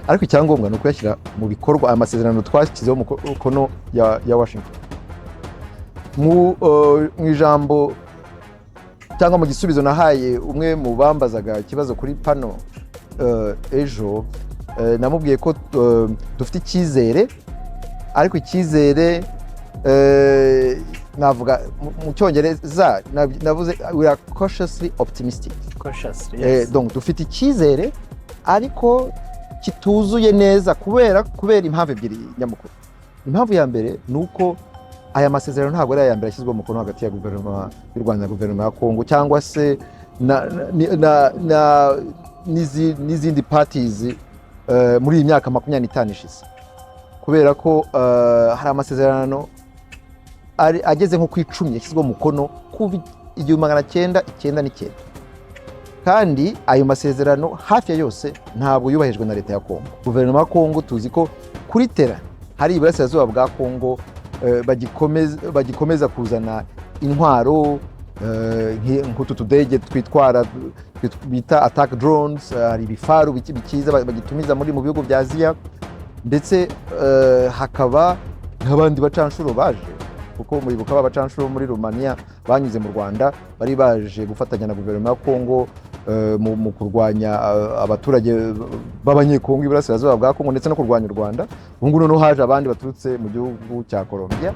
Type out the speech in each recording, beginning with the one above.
ariko icyangombwa ni ukuyashyira mu bikorwa amasezerano twashyizeho umukono ya Washington. Mu ijambo cyangwa mu gisubizo nahaye umwe mu bambazaga ikibazo kuri pano ejo, namubwiye ko dufite icyizere, ariko icyizere navuga mu cyongereza navuze we are cautiously optimistic. Yes. Donc dufite icyizere ariko kituzuye neza kubera impamvu ebyiri nyamukuru. Impamvu ya mbere ni uko aya masezerano ntabwo ari aya mbere yashyizweho umukono hagati ya guverinoma y'u Rwanda na guverinoma ya Kongo cyangwa se n'izindi parties muri iyi myaka 25 ishize, kubera ko hari amasezerano ageze nko ku 10 yashyizweho umukono kuva 1999, kandi ayo masezerano hafi ya yose ntabwo yubahijwe na leta ya Kongo. Guverinoma ya Kongo tuzi ko kuri tera hari iburasirazuba bwa Kongo bagikomeza kuzana intwaro nk'utu tudege twitwara bita attack drones, hari ibifaru bikiza bagitumiza mu bihugu bya Aziya, ndetse hakaba nk'abandi bacanshuro baje, kuko muribuka babacanshuro muri Romania banyuze mu Rwanda bari baje gufatanya na guverinoma ya Kongo mu kurwanya abaturage b'abanyekongo iburasirazuba bwa Kongo ndetse no kurwanya u Rwanda. Ubu ngubu noneho haje abandi baturutse mu gihugu cya Colombia.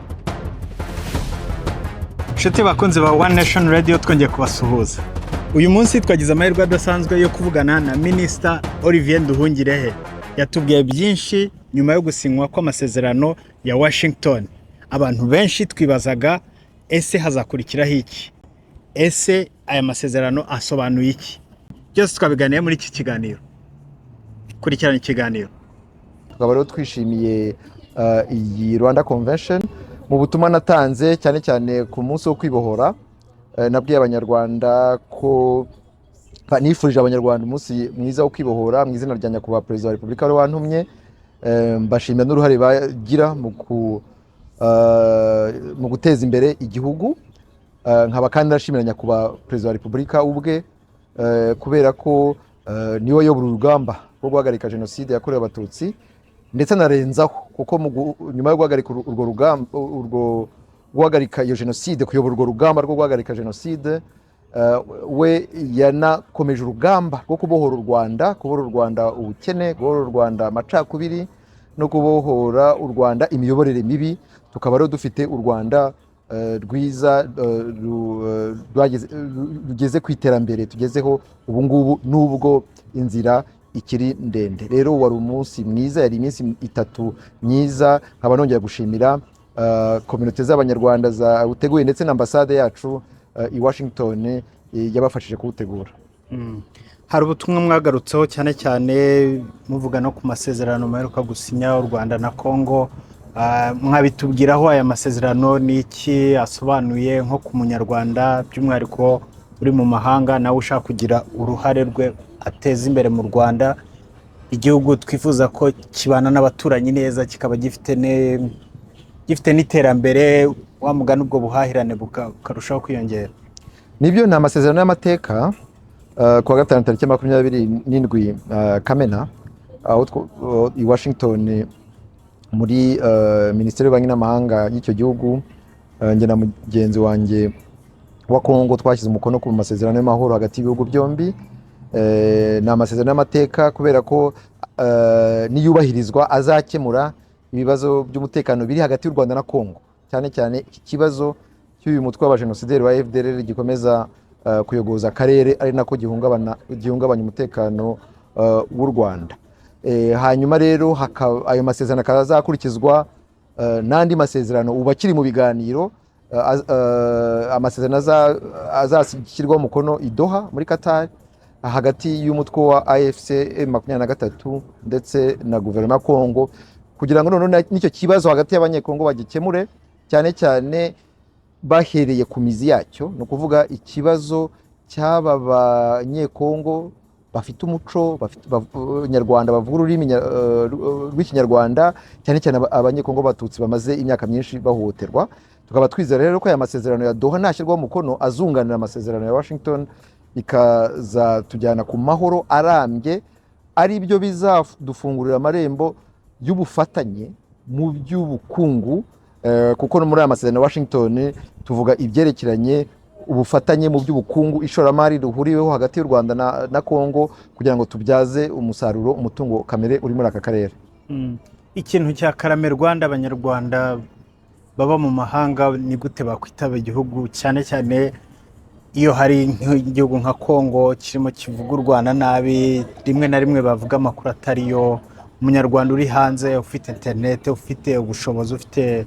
Nshuti bakunzi ba One Nation Radio, twongeye kubasuhuza. Uyu munsi twagize amahirwe adasanzwe yo kuvugana na Minister Olivier Nduhungirehe. Yatubwiye byinshi nyuma yo gusinywa kw'amasezerano ya Washington. Abantu benshi twibazaga ese hazakurikiraho iki, ese aya masezerano asobanuye iki? Byose twabiganiye muri iki kiganiro. Kurikirana ikiganiro. Tukaba rero twishimiye iyi Rwanda Convention. Mu butumwa natanze cyane cyane ku munsi wo kwibohora, nabwiye abanyarwanda ko nifurije abanyarwanda umunsi mwiza wo kwibohora mu izina rya nyakubahwa Perezida wa Repubulika wari wantumye. Mbashimira n'uruhare bagira mu guteza imbere igihugu. Nkaba kandi ndashimira nyakubahwa Perezida wa Repubulika ubwe, kubera ko niwe yobora urugamba rwo guhagarika jenoside yakorewe abatutsi, ndetse narenzaho kuko nyuma yo guhagarika urwo rugamba, guhagarika iyo jenoside, kuyobora urwo rugamba rwo guhagarika jenoside, we yanakomeje urugamba rwo kubohora u Rwanda, kubohora u Rwanda ubukene, kubohora u Rwanda amacakubiri, no kubohora u Rwanda imiyoborere mibi. Tukaba rero dufite u Rwanda rwiza rugeze ku iterambere tugezeho ubu ngubu, nubwo inzira ikiri ndende. Rero wari umunsi mwiza, yari iminsi 3 myiza. Nkaba nongera gushimira community z'abanyarwanda uteguye ndetse na ambassade yacu i Washington yabafashije kuwutegura. Hari ubutumwa mwagarutseho cyane cyane muvuga no ku masezerano maheruka gusinya u Rwanda na Kongo. Mwabitubwiraho aya masezerano ni iki asobanuye nko ku munyarwanda, by'umwihariko uri mu mahanga nawe ushaka kugira uruhare rwe ateza imbere mu Rwanda, igihugu twifuza ko kibana n'abaturanyi neza, kikaba gifite n'iterambere, wa mugani ubwo buhahirane bukarushaho kwiyongera. Nibyo, ni amasezerano y'amateka ku wa 5 tariki 27 Kamena, aho i Washington muri Minisiteri y'Ububanyi n'Amahanga y'icyo gihugu, njye na mugenzi wanjye wa Kongo twashyize umukono ku masezerano y'amahoro hagati y'ibihugu byombi. Ni amasezerano y'amateka kubera ko niyubahirizwa azakemura ibibazo by'umutekano biri hagati y'u Rwanda na Kongo, cyane cyane iki kibazo cy'uyu mutwe w'abajenosideri wa FDLR gikomeza kuyogoza akarere, ari nako gihungabanya umutekano w'u Rwanda. Hanyuma rero ayo masezerano akazakurikizwa n'andi masezerano ubu akiri mu biganiro, amasezerano azashyirwaho umukono i Doha muri Qatar hagati y'umutwe wa AFC M23 ndetse na guverinoma ya Kongo, kugira ngo none n'icyo kibazo hagati y'abanyekongo bagikemure, cyane cyane bahereye ku mizi yacyo. Ni ukuvuga ikibazo cy'aba banyekongo bafite umuco, nyarwanda, bavuga ururimi rw'ikinyarwanda, cyane cyane abanyekongo batutsi bamaze imyaka myinshi bahohoterwa. Tukaba twizera rero ko aya masezerano ya Doha nashyirwaho umukono azunganira amasezerano ya Washington, ikazatujyana ku mahoro arambye ari byo bizadufungurira amarembo y'ubufatanye mu by'ubukungu, kuko no muri aya masezerano ya Washington tuvuga ibyerekeranye ubufatanye mu by'ubukungu, ishoramari ruhuriweho hagati y'u Rwanda na Kongo kugira ngo tubyaze umusaruro umutungo kamere uri muri aka karere. Ikintu cya Karame Rwanda, abanyarwanda baba mu mahanga ni gute bakwitaba igihugu, cyane cyane iyo hari nk'igihugu nka Kongo kirimo kivuga u Rwanda nabi, rimwe na rimwe bavuga amakuru atariyo. Umunyarwanda uri hanze ufite internet, ufite ubushobozi, ufite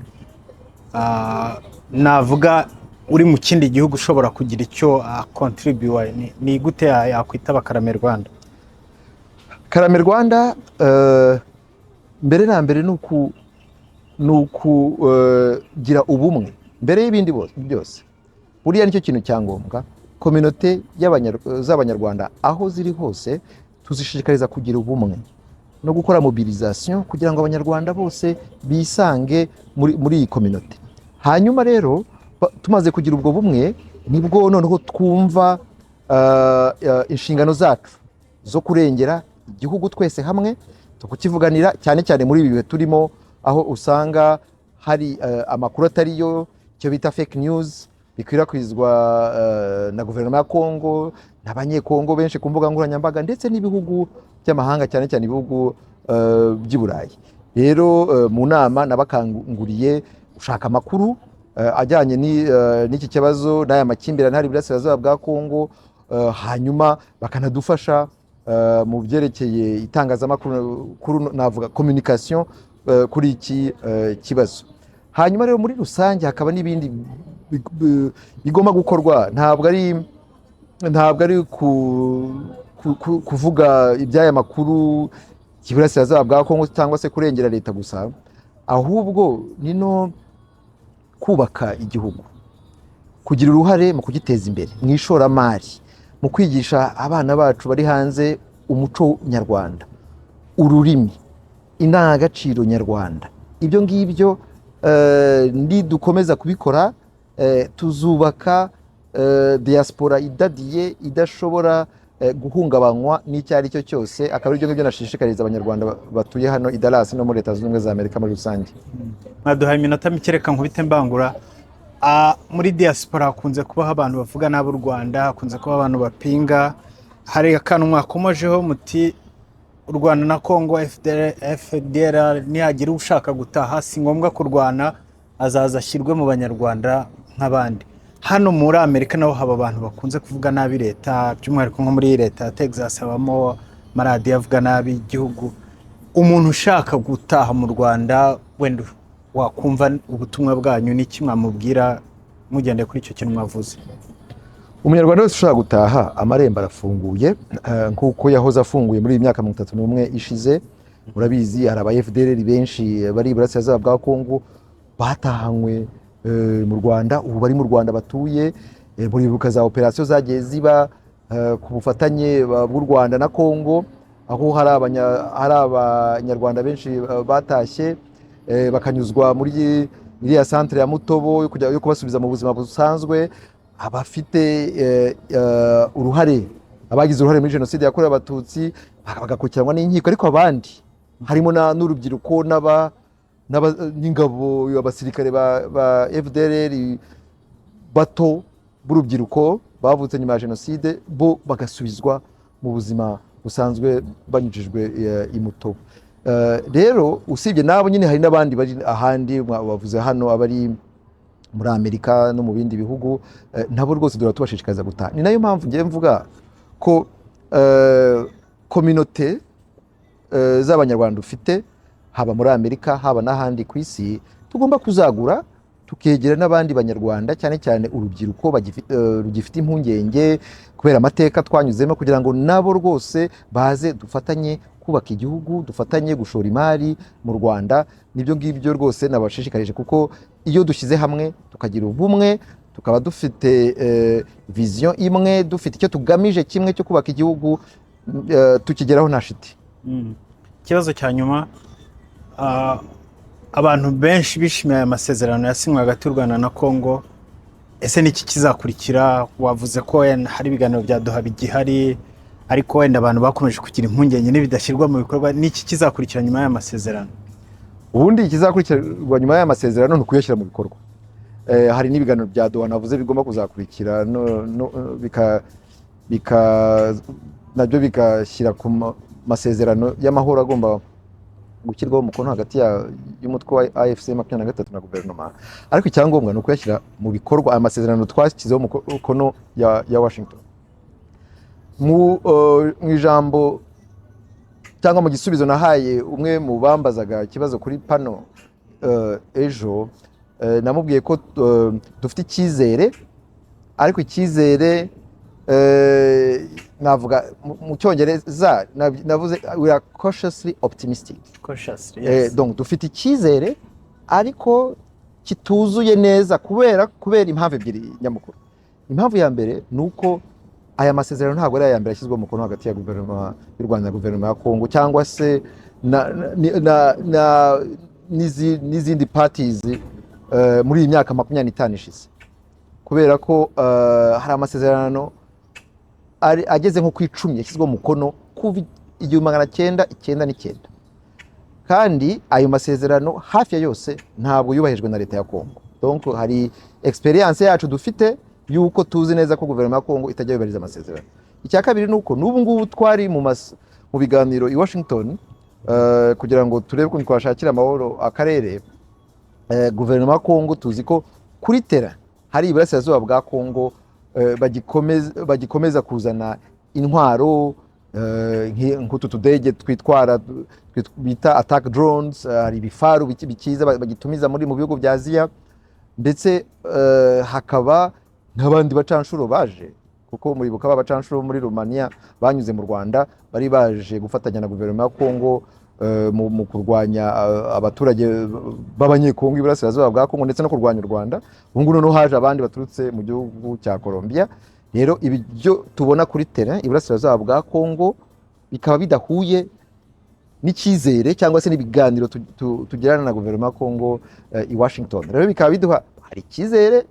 navuga uri mu kindi gihugu ushobora kugira icyo contribute, ni gute yakwitaba Karame Rwanda? Karame Rwanda mbere na mbere nukugira ubumwe mbere y'ibindi byose. Buriya nicyo kintu cyangombwa. Communauté z'abanyarwanda aho ziri hose tuzishishikariza kugira ubumwe no gukora mobilisation kugira ngo abanyarwanda bose bisange muri iyi communauté. Hanyuma rero tumaze kugira ubwo bumwe nibwo noneho twumva inshingano zacu zo kurengera igihugu twese hamwe, tukukivuganira cyane cyane muri ibi bihe turimo, aho usanga hari amakuru atariyo, icyo bita fake news bikwirakwizwa na guverinoma ya Kongo n'abanyekongo benshi ku mbuga nkoranyambaga ndetse n'ibihugu by'amahanga, cyane cyane ibihugu by'i Burayi. Rero mu nama nabakanguriye gushaka amakuru ajyanye n'iki kibazo n'aya makimbirane hari Burasirazuba bwa Kongo, hanyuma bakanadufasha mu byerekeye itangazamakuru, navuga communication kuri iki kibazo. Hanyuma rero muri rusange hakaba n'ibindi bigomba gukorwa, ntabwo ari kuvuga iby'aya makuru y'Iburasirazuba bwa Kongo cyangwa se kurengera leta gusa, ahubwo ni no kubaka igihugu, kugira uruhare mu kugiteza imbere, mu ishoramari, mu kwigisha abana bacu bari hanze umuco nyarwanda, ururimi, indangagaciro nyarwanda. Ibyo ngibyo nidukomeza kubikora tuzubaka diaspora idadiye idashobora guhungabanywa n'icyo ari cyo cyose. Akaba aribyo ngibyo nashishikariza abanyarwanda batuye hano i Dallas no muri Leta Zunze Ubumwe za Amerika muri rusange. Mwaduhaye iminota mike, reka nkubite mbangura. Muri diaspora hakunze kubaho abantu bavuga nabi u Rwanda, hakunze kuba abantu bapinga. Hari akantu mwakomojeho muti u Rwanda na Kongo FDR nihagira ushaka gutaha si ngombwa kurwana, azaza ashyirwe mu banyarwanda nk'abandi. Hano muri Amerika naho haba abantu bakunze kuvuga nabi leta, by'umwihariko nko muri leta ya Texas habamo maradiyo avuga nabi igihugu. Umuntu ushaka gutaha mu Rwanda, wenda wakumva ubutumwa bwanyu n'iki mwamubwira mugendeye kuri icyo kintu mwavuze? Umunyarwanda wese ushaka gutaha amarembo arafunguye, nkuko yahoze afunguye muri imyaka 31 ishize. Murabizi hari aba FDR benshi bari Iburasirazuba bwa Kongo batahanywe mu Rwanda, ubu bari mu Rwanda batuye. Muribuka za operasiyo zagiye ziba ku bufatanye bw'u Rwanda na Kongo, aho hari abanyarwanda benshi batashye bakanyuzwa muri iriya centre ya Mutobo yo kubasubiza mu buzima busanzwe. Abafite uruhare, abagize uruhare muri jenoside yakorewe Abatutsi bagakurikiranwa n'inkiko, ariko abandi harimo n'urubyiruko n'ingabo, abasirikare ba FDLR bato b'urubyiruko bavutse nyuma ya jenoside, bo bagasubizwa mu buzima busanzwe banyujijwe i Mutobo. Rero usibye nabo nyine hari n'abandi bari ahandi bavuze hano, abari muri Amerika no mu bindi bihugu, nabo rwose dora tubashishikariza gutaha. Ni nayo mpamvu ngiye mvuga ko communauté z'abanyarwanda ufite haba muri Amerika haba n'ahandi ku isi, tugomba kuzagura tukegera n'abandi banyarwanda, cyane cyane urubyiruko rugifite impungenge kubera amateka twanyuzemo, kugira ngo nabo rwose baze dufatanye kubaka igihugu, dufatanye gushora imari mu Rwanda. Nibyo ngibyo rwose nabashishikarije, kuko iyo dushyize hamwe tukagira ubumwe, tukaba dufite vision imwe, dufite icyo tugamije kimwe cyo kubaka igihugu, tukigeraho nta shiti. Ikibazo cya nyuma, abantu benshi bishimiye aya masezerano yasinywe hagati y'u Rwanda na Kongo. Ese niki kizakurikira? Wavuze ko hari ibiganiro bya Doha bigihari, ariko wenda abantu bakomeje kugira impungenge n'ibidashyirwa mu bikorwa, n'iki kizakurikira nyuma y'aya masezerano? Ubundi ikizakurikirwa nyuma y'aya masezerano ni ukuyashyira mu bikorwa. Hari n'ibiganiro bya Doha navuze bigomba kuzakurikira nabyo bigashyira ku masezerano y'amahoro agomba gushyirwaho umukono hagati y'umutwe wa AFC 23 na guverinoma, ariko icyangombwa ni ukuyashyira mu bikorwa aya masezerano twashyizeho umukono ya Washington. Mu ijambo cyangwa mu gisubizo nahaye umwe mu bambazaga ikibazo kuri pano ejo, namubwiye ko dufite icyizere, ariko icyizere navuga mu cyongereza navuze we are cautiously optimistic. Yes. Donc dufite icyizere ariko kituzuye neza kubera impamvu ebyiri nyamukuru. Impamvu ya mbere ni uko aya masezerano ntabwo ari aya mbere ashyizweho umukono hagati ya guverinoma y'u Rwanda na guverinoma ya Kongo cyangwa se n'izindi parties muri iyi myaka 25 ishize, kubera ko hari amasezerano ageze nko ku 10 yashyizweho umukono kuva 1999, kandi ayo masezerano hafi ya yose ntabwo yubahijwe na leta ya Kongo. Donc hari experience yacu dufite yuko tuzi neza ko guverinoma ya Kongo itajya yubahiriza amasezerano. Icya kabiri ni uko n'ubu ngubu twari mu biganiro i Washington kugira ngo turebe ko twashakira amahoro akarere. Guverinoma ya Kongo tuzi ko kuri tera hari iburasirazuba bwa Kongo bagikomeza kuzana intwaro nk'utu tudege twitwara bita attack drones, hari ibifaru bikiza bagitumiza mu bihugu bya Aziya, ndetse hakaba n'abandi bacanshuro baje, kuko muribuka bacanshuro muri Romania banyuze mu Rwanda bari baje gufatanya na guverinoma ya Kongo mu kurwanya abaturage b'abanyekongo iburasirazuba bwa Kongo ndetse no kurwanya u Rwanda. Ubu ngubu no haje abandi baturutse mu gihugu cya Colombia. Rero ibyo tubona kuri terrain iburasirazuba bwa Kongo bikaba bidahuye n'icyizere cyangwa se n'ibiganiro tugirana na guverinoma ya Kongo i Washington. Rero bikaba biduha hari icyizere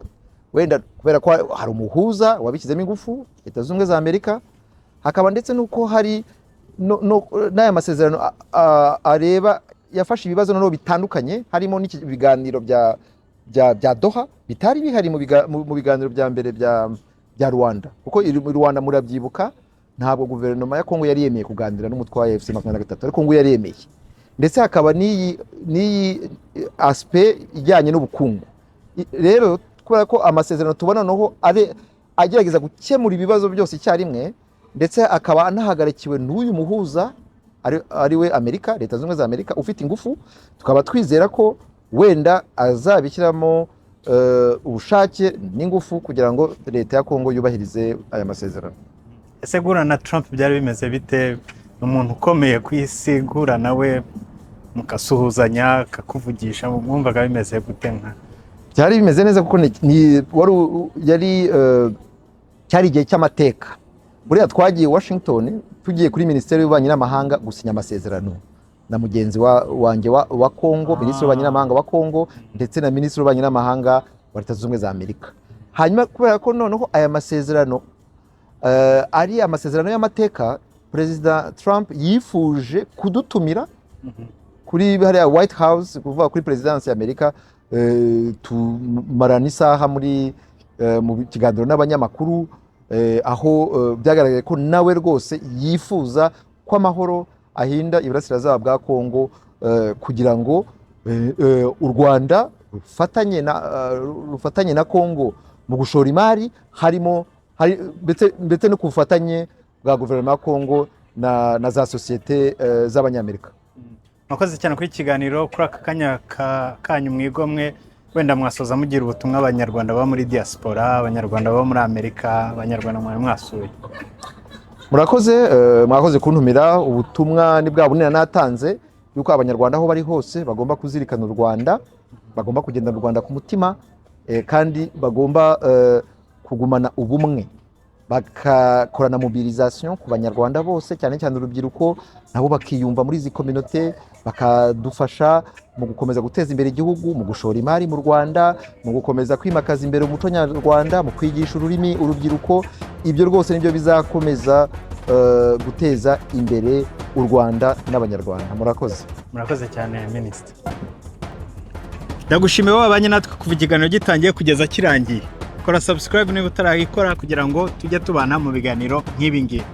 wenda kubera ko hari umuhuza wabishyizemo ingufu Leta Zunze Ubumwe za Amerika, hakaba ndetse nuko hari n'aya masezerano areba yafashe ibibazo noneho bitandukanye, harimo n'ibiganiro bya Doha bitari bihari mu biganiro bya mbere bya Rwanda, kuko Rwanda murabyibuka ntabwo guverinoma ya Kongo yari yemeye kuganira n'umutwe wa AFC 23, ariko ngo yari yemeye. Ndetse hakaba n'iyi aspect ijyanye n'ubukungu. Rero kubera ko amasezerano tubona noneho agerageza gukemura ibibazo byose icyarimwe, ndetse akaba anahagarikiwe n'uyu muhuza ari we Amerika, Leta Zunze Ubumwe za Amerika ufite ingufu, tukaba twizera ko wenda azabishyiramo ubushake n'ingufu kugira ngo leta ya Kongo yubahirize aya masezerano. Ese guhura na Trump byari bimeze bite? Umuntu ukomeye ku isi, guhura nawe mukasuhuzanya akakuvugisha, mwumvaga bimeze gute? Byari bimeze neza kuko cyari igihe cy'amateka. Buriya twagiye Washington tugiye kuri Minisiteri y'Ububanyi n'Amahanga gusinya amasezerano na mugenzi wanjye wa Kongo, Minisitiri w'Ububanyi n'Amahanga wa Kongo ndetse na Minisitiri w'Ububanyi n'Amahanga wa Leta Zunze Ubumwe za Amerika. Hanyuma kubera ko noneho aya masezerano ari amasezerano y'amateka, Perezida Trump yifuje kudutumira kuri hariya White House, kuvuga kuri Perezidansi ya Amerika, tumarana isaha mu kiganiro n'abanyamakuru, aho byagaragaye ko nawe rwose yifuza ko amahoro ahinda iburasirazuba bwa Kongo, kugira ngo u Rwanda rufatanye na Kongo mu gushora imari, ndetse no ku bufatanye bwa guverinoma ya Kongo na za sosiyete z'abanyamerika. Mwakoze cyane kuri kiganiro, kuri aka kanya kanyu mwigomwe, wenda mwasoza mugira ubutumwa abanyarwanda baba muri diaspora, abanyarwanda baba muri Amerika, abanyarwanda mwasuye. Mwakoze kuntumira. Ubutumwa ni bwa bunini natanze yuko abanyarwanda aho bari hose bagomba kuzirikana u Rwanda, bagomba kugendana u Rwanda ku mutima, kandi bagomba kugumana ubumwe, bakakorana mobilisation ku banyarwanda bose, cyane cyane urubyiruko nabo bakiyumva muri izi communauté, bakadufasha mu gukomeza guteza imbere igihugu, mu gushora imari mu Rwanda, mu gukomeza kwimakaza imbere umuco nyarwanda, mu kwigisha ururimi urubyiruko. Ibyo rwose nibyo bizakomeza guteza imbere u Rwanda n'abanyarwanda. Murakoze cyane Minisitiri. Ndagushimiye wabanye natwe kuva ikiganiro gitangiye kugeza kirangiye. Kora subscribe niba utarayikora kugira ngo tujye tubana mu biganiro nk'ibi ngibi.